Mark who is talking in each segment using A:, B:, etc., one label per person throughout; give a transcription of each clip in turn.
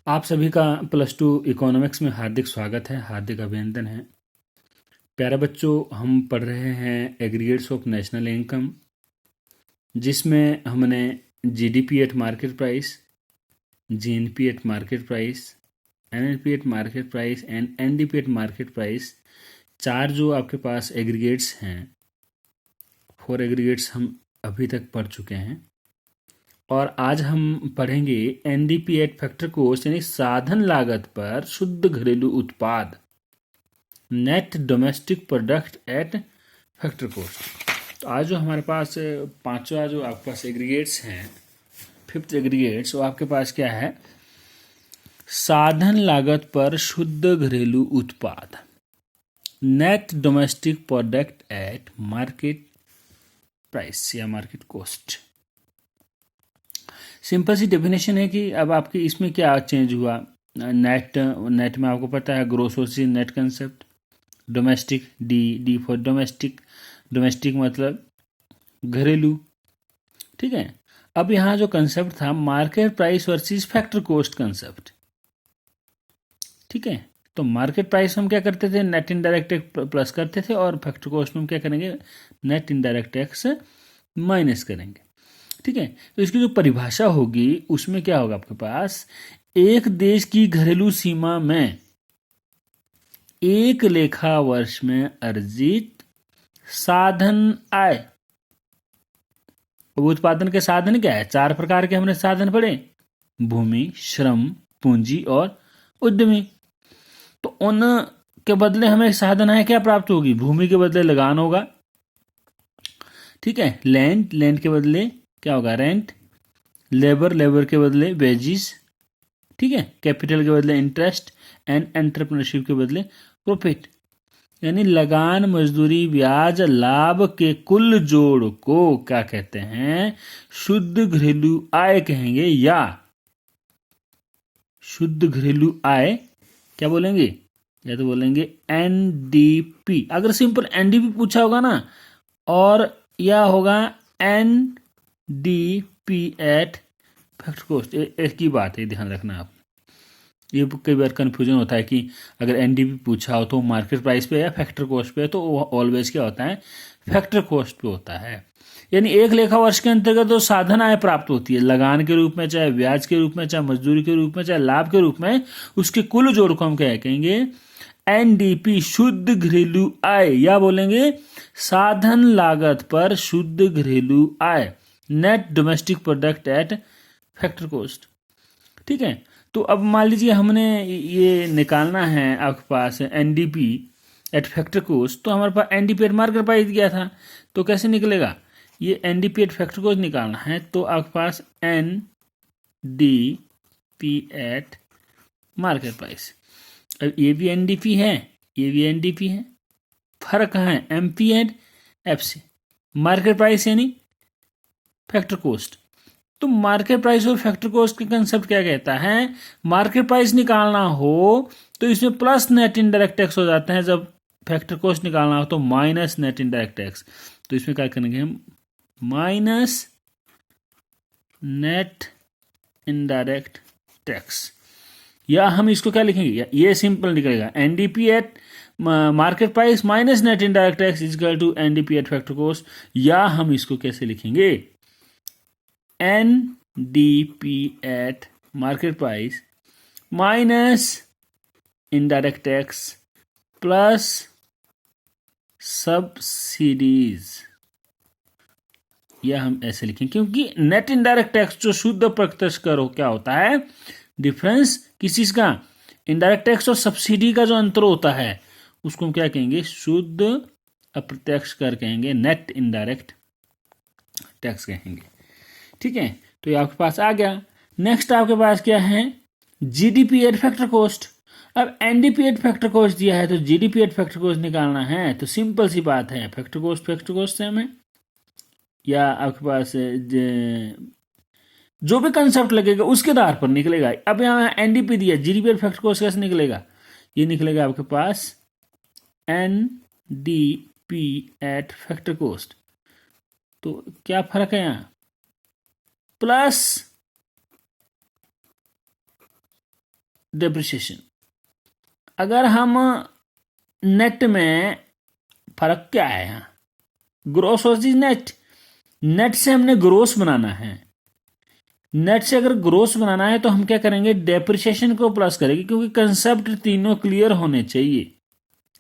A: आप सभी का +2 इकोनॉमिक्स में हार्दिक स्वागत है, हार्दिक अभिनंदन है। प्यारे बच्चों, हम पढ़ रहे हैं एग्रीगेट्स ऑफ नेशनल इनकम, जिसमें हमने GDP at market price, GNP eight market price, NNP eight market price and NDP at market price, 4 जो आपके पास एग्रीगेट्स हैं, 4 एग्रीगेट्स हम अभी तक पढ़ चुके हैं। और आज हम पढ़ेंगे एनडीपी एट फैक्टर कॉस्ट, यानी साधन लागत पर शुद्ध घरेलू उत्पाद, net domestic product at factor cost. तो आज जो हमारे पास पांचवा जो आपके पास एग्रीगेट्स हैं, 5th एग्रीगेट्स, वो आपके पास क्या है? साधन लागत पर शुद्ध घरेलू उत्पाद, net domestic product eight market price या मार्केट कॉस्ट। सिंपल सी डेफिनेशन है कि अब आपके इसमें क्या चेंज हुआ। नेट में आपको पता है gross versus net concept, domestic D for domestic, domestic मतलब घरेलू, ठीक है। अब यहाँ जो कंसेप्ट था market price versus factor cost concept, ठीक है। तो मार्केट प्राइस हम क्या करते थे, नेट इनडायरेक्ट टैक्स प्लस करते थे, और फैक्टर कॉस्ट में हम क्या करेंगे, नेट इनडायरेक्ट टैक्स माइनस करेंगे, ठीक है। तो इसकी जो परिभाषा होगी उसमें क्या होगा आपके पास, एक देश की घरेलू सीमा में एक लेखा वर्ष में अर्जित साधन आय। उत्पादन के साधन क्या है? 4 प्रकार के हमने साधन पढ़े, भूमि, श्रम, पूंजी और उद्यमी। तो उन के बदले हमें साधन आय क्या प्राप्त होगी? भूमि के बदले लगान होगा, ठीक है। लैंड के बदले क्या होगा? रेंट। लेबर के बदले वेजिस, ठीक है। कैपिटल के बदले इंटरेस्ट एंड एंटरप्रेन्योरशिप के बदले प्रॉफिट। यानी लगान, मजदूरी, ब्याज, लाभ के कुल जोड़ को क्या कहते हैं? शुद्ध घरेलू आय कहेंगे, या शुद्ध घरेलू आय क्या बोलेंगे? या तो बोलेंगे एनडीपी, अगर सिंपल एनडीपी पूछा होगा ना, और या होगा एनडीपी एट फैक्टर कॉस्ट। एक ही बात है, ध्यान रखना आप। ये कई बार कन्फ्यूजन होता है कि अगर एनडीपी पूछा हो तो मार्केट प्राइस पे या फैक्टर कॉस्ट पे, तो ऑलवेज क्या होता है? फैक्टर कॉस्ट पे होता है। यानी एक लेखा वर्ष के अंतर्गत जो साधन आय प्राप्त होती है, लगान के रूप में, चाहे ब्याज के रूप में, चाहे मजदूरी के रूप में, चाहे लाभ के रूप में, उसके कुल जोड़ को हम क्या कहेंगे? एनडीपी, शुद्ध घरेलू आय, या बोलेंगे साधन लागत पर शुद्ध घरेलू आय, net domestic product at factor cost, ठीक है। तो अब मान लीजिए हमने ये निकालना है आपके पास एनडीपी एट फैक्टर कॉस्ट, तो हमारे पास एनडीपी एट मार्केट प्राइस दिया था, तो कैसे निकलेगा? ये एनडीपी एट फैक्टर कॉस्ट निकालना है, तो आपके पास एनडीपी एट मार्केट प्राइस। अब ये भी एनडीपी है, ये भी एनडीपी है, फर्क कहाँ है? MP and FC. Market price यानी फैक्टर कॉस्ट। तो मार्केट प्राइस और फैक्टर कॉस्ट के कंसेप्ट क्या कहता है? मार्केट प्राइस निकालना हो तो इसमें प्लस नेट इनडायरेक्ट टैक्स हो जाते हैं, जब फैक्टर कॉस्ट निकालना हो तो माइनस नेट इनडायरेक्ट टैक्स। तो इसमें क्या करेंगे हम? माइनस नेट इनडायरेक्ट टैक्स, या हम इसको क्या लिखेंगे? ये सिंपल निकलेगा, NDP at market price minus net indirect tax equal to NDP at factor cost. या हम इसको कैसे लिखेंगे? NDP at market price minus indirect tax plus subsidies, या हम ऐसे लिखेंगे, क्योंकि नेट इनडायरेक्ट टैक्स जो शुद्ध प्रत्यक्ष कर हो क्या होता है? डिफरेंस किस चीज का? इनडायरेक्ट टैक्स और सब्सिडी का जो अंतर होता है उसको हम क्या कहेंगे? शुद्ध अप्रत्यक्ष कर कहेंगे, नेट इनडायरेक्ट टैक्स कहेंगे, ठीक है। तो ये आपके पास आ गया। नेक्स्ट आपके पास क्या है? GDP at factor cost. अब एनडीपी एट फैक्टर कॉस्ट दिया है, तो जीडीपी एट फैक्टर कॉस्ट निकालना है, तो सिंपल सी बात है, फैक्टर कॉस्ट से हमें, या आपके पास जो भी कंसेप्ट लगेगा उसके आधार पर निकलेगा। अब यहाँ एनडीपी दिया, जीडीपी एट फैक्टर कॉस्ट कैसे निकलेगा? ये निकलेगा आपके पास एनडीपी एट फैक्टर कॉस्ट। तो क्या फर्क है यहाँ? Plus depreciation. अगर हम नेट में फर्क क्या है यहाँ, ग्रोस वर्सेस नेट, नेट से हमने ग्रोस बनाना है, नेट से अगर ग्रोस बनाना है तो हम क्या करेंगे, डेप्रिसिएशन को प्लस करेंगे, क्योंकि कंसेप्ट तीनों क्लियर होने चाहिए।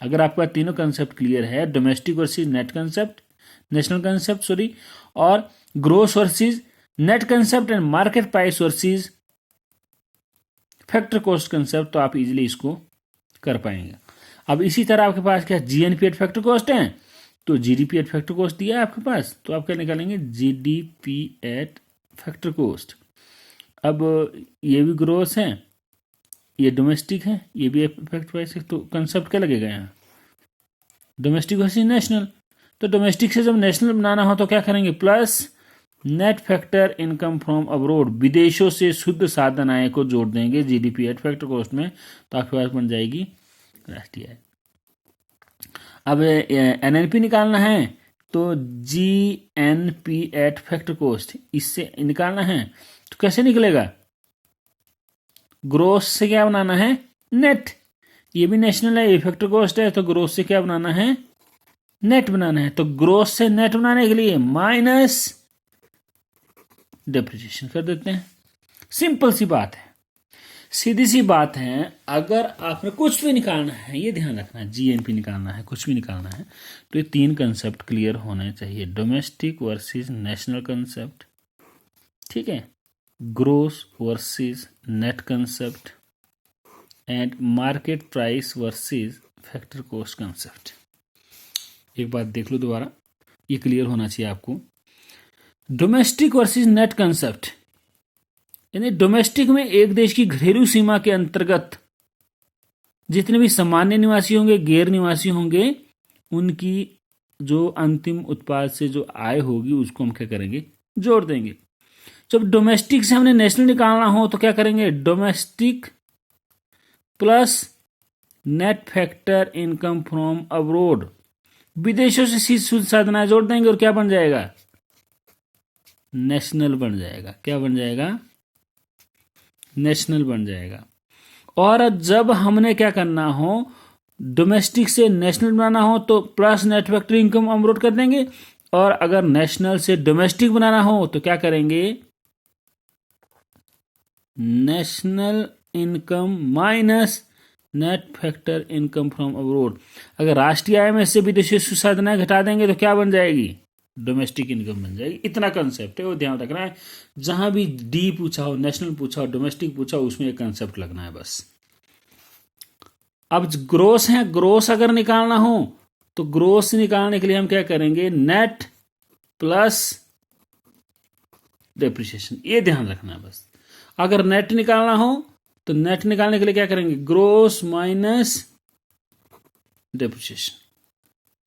A: अगर आपका तीनों कंसेप्ट क्लियर है, domestic versus net concept, national concept sorry, और gross versus net concept and market price versus factor cost concept, तो आप इजीली इसको कर पाएंगे। अब इसी तरह आपके पास क्या जीएनपी एट फैक्टर कॉस्ट है, तो जीडीपी एट फैक्टर कॉस्ट दिया है आपके पास, तो आप क्या निकालेंगे, जीडीपी एट फैक्टर कॉस्ट। अब ये भी ग्रोस है, ये डोमेस्टिक है, ये भी फैक्टर प्राइस है, तो कंसेप्ट क्या लगेगा यहाँ, डोमेस्टिक वर्सेस नेशनल। तो डोमेस्टिक से जब नेशनल बनाना हो तो क्या करेंगे, plus net factor income from abroad, विदेशों से शुद्ध साधन आय को जोड़ देंगे जीडीपी एट फैक्टर कॉस्ट में, तो आपके पास बन जाएगी राष्ट्रीय आय। अब एनएनपी निकालना है तो जीएनपी एट फैक्टर कॉस्ट, इससे निकालना है तो कैसे निकलेगा, ग्रोस से क्या बनाना है, नेट, ये भी नेशनल है, ये फैक्टर कॉस्ट है, तो ग्रोस से क्या बनाना है, नेट बनाना है। तो ग्रोस से नेट बनाने के लिए माइनस डेप्रिसिएशन कर देते हैं। सिंपल सी बात है, सीधी सी बात है। अगर आपने कुछ भी निकालना है, ये ध्यान रखना है, जीएनपी निकालना है, कुछ भी निकालना है, तो ये तीन कंसेप्ट क्लियर होने चाहिए, डोमेस्टिक वर्सेस नेशनल कंसेप्ट, ठीक है, gross versus net concept and market price versus factor cost concept. एक बात देख लो दोबारा, ये क्लियर होना चाहिए आपको। डोमेस्टिक वर्सेस नेट कंसेप्ट, यानी डोमेस्टिक में एक देश की घरेलू सीमा के अंतर्गत जितने भी सामान्य निवासी होंगे, गैर निवासी होंगे, उनकी जो अंतिम उत्पाद से जो आय होगी उसको हम क्या करेंगे, जोड़ देंगे। जब डोमेस्टिक से हमने नेशनल निकालना हो तो क्या करेंगे, domestic plus net factor income from abroad, विदेशों से शुद्ध साधन आय जोड़ देंगे और क्या बन जाएगा, नेशनल बन जाएगा। क्या बन जाएगा, नेशनल बन जाएगा। और जब हमने क्या करना हो, डोमेस्टिक से नेशनल बनाना हो तो plus net factor income abroad कर देंगे, और अगर नेशनल से डोमेस्टिक बनाना हो तो क्या करेंगे, national income minus net factor income from abroad. अगर राष्ट्रीय आय में से विदेशी साधन आय घटा देंगे तो क्या बन जाएगी, डोमेस्टिक इनकम बन जाएगी। इतना कंसेप्ट है, वो ध्यान रखना है। जहां भी डी पूछा हो, नेशनल पूछा हो, डोमेस्टिक पूछा हो, उसमें एक कंसेप्ट लगना है बस। अब ग्रोस है, ग्रोस अगर निकालना हो तो ग्रोस निकालने के लिए हम क्या करेंगे, नेट प्लस डेप्रिसिएशन, ये ध्यान रखना है बस। अगर नेट निकालना हो तो नेट निकालने के लिए क्या करेंगे, ग्रोस माइनस डेप्रिसिएशन,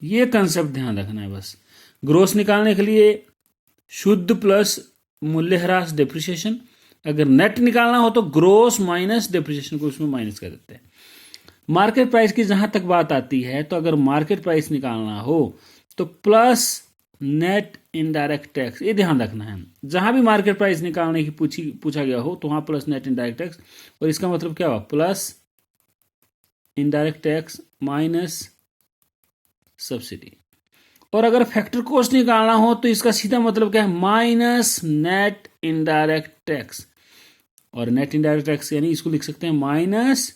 A: ये कंसेप्ट ध्यान रखना है बस। ग्रोस निकालने के लिए शुद्ध प्लस मूल्यह्रास डेप्रिसिएशन, अगर नेट निकालना हो तो ग्रोस माइनस डेप्रिसिएशन को उसमें माइनस कर देते हैं। मार्केट प्राइस की जहां तक बात आती है, तो अगर मार्केट प्राइस निकालना हो तो प्लस नेट इनडायरेक्ट टैक्स, ये ध्यान रखना है। जहां भी मार्केट प्राइस निकालने की पूछा गया हो तो वहां प्लस नेट इनडायरेक्ट टैक्स, और इसका मतलब क्या हुआ, plus indirect tax minus subsidy. और अगर फैक्टर कॉस्ट निकालना हो तो इसका सीधा मतलब क्या है, माइनस नेट इनडायरेक्ट टैक्स, और नेट इनडायरेक्ट टैक्स यानी इसको लिख सकते हैं minus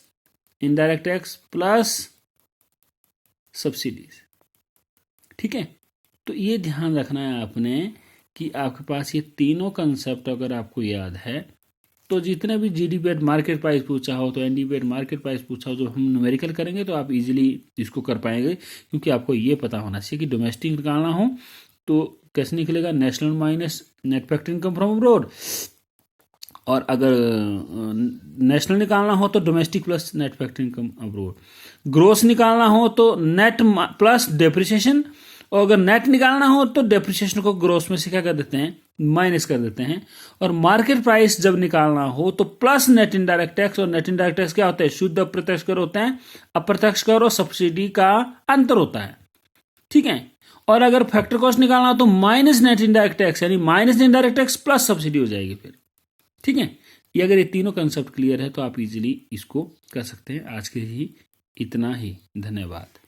A: indirect tax plus subsidies, ठीक है। तो ये ध्यान रखना है आपने कि आपके पास ये तीनों कंसेप्ट अगर आपको याद है तो जितने भी जीडीपी एट मार्केट प्राइस पूछा हो, तो एनडीपी एट मार्केट प्राइस पूछा हो, जो हम न्यूमेरिकल करेंगे तो आप इजीली इसको कर पाएंगे, क्योंकि आपको ये पता होना चाहिए कि डोमेस्टिक निकालना हो तो कैसे निकलेगा, national minus net factor income from abroad, और अगर नेशनल निकालना हो तो domestic plus net factor income abroad. Gross निकालना हो तो नेट प्लस डेप्रिसिएशन, और अगर नेट निकालना हो तो डेप्रिसिएशन को ग्रोस में से क्या कर देते हैं, माइनस कर देते हैं। और मार्केट प्राइस जब निकालना हो तो प्लस नेट इनडायरेक्ट टैक्स, और नेट इनडायरेक्ट टैक्स क्या होता है, शुद्ध अप्रत्यक्ष कर होते हैं, अप्रत्यक्ष कर और सब्सिडी का अंतर होता है, ठीक है। और अगर फैक्टर कॉस्ट निकालना हो तो माइनस नेट इनडायरेक्ट टैक्स, यानी minus indirect tax plus subsidy हो जाएगी फिर, ठीक है। ये अगर ये तीनों कंसेप्ट क्लियर है तो आप इजीली इसको कर सकते हैं। आज के लिए इतना ही, धन्यवाद।